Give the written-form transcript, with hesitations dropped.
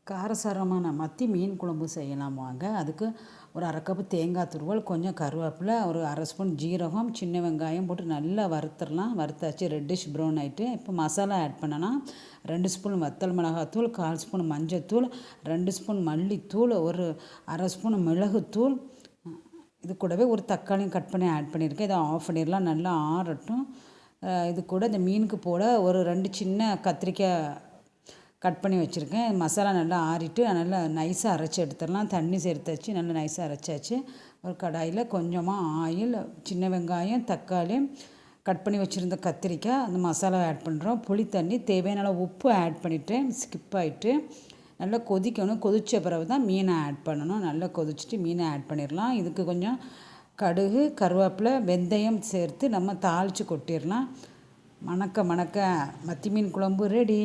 காரசாரமான மத்தி மீன் குழம்பு செய்யலாம் வாங்க. அதுக்கு ஒரு அரை கப்பு தேங்காய் துருவல், கொஞ்சம் கருவேப்பிலை, ஒரு அரை ஸ்பூன் ஜீரகம், சின்ன வெங்காயம் போட்டு நல்லா வறுத்துடலாம். வறுத்தாச்சு ரெட்டிஷ் ப்ரௌன் ஆகிட்டு இப்போ மசாலா ஆட் பண்ணலாம். 2 ஸ்பூன் வத்தல் மிளகாத்தூள், 1/4 ஸ்பூன் மஞ்சத்தூள், 2 ஸ்பூன் மல்லித்தூள், ஒரு அரை ஸ்பூன் மிளகுத்தூள். இது கூடவே ஒரு தக்காளியும் கட் பண்ணி ஆட் பண்ணியிருக்கேன். இதை ஆஃப் பண்ணிடலாம், நல்லா ஆறட்டும். இது கூட இந்த மீனுக்கு போட ஒரு 2 சின்ன கத்திரிக்காய் கட் பண்ணி வச்சுருக்கேன். மசாலா நல்லா ஆறிட்டு நல்லா நைஸாக அரைச்சி எடுத்துடலாம். தண்ணி சேர்த்தாச்சு, நல்லா நைஸாக அரைச்சாச்சு. ஒரு கடாயில் கொஞ்சமாக ஆயில், சின்ன வெங்காயம், தக்காளி, கட் பண்ணி வச்சுருந்த கத்திரிக்காய், அந்த மசாலா ஆட் பண்ணுறோம். புளி தண்ணி, தேவையான உப்பு ஆட் பண்ணிவிட்டு ஸ்கிப் ஆகிட்டு நல்லா கொதிக்கணும். கொதித்த பிறகு தான் மீனை ஆட் பண்ணணும். நல்லா கொதிச்சுட்டு மீனை ஆட் பண்ணிடலாம். இதுக்கு கொஞ்சம் கடுகு, கருவேப்பிலை, வெந்தயம் சேர்த்து நம்ம தாளித்து கொட்டிடலாம். மணக்க மணக்க மத்தி மீன் குழம்பு ரெடி.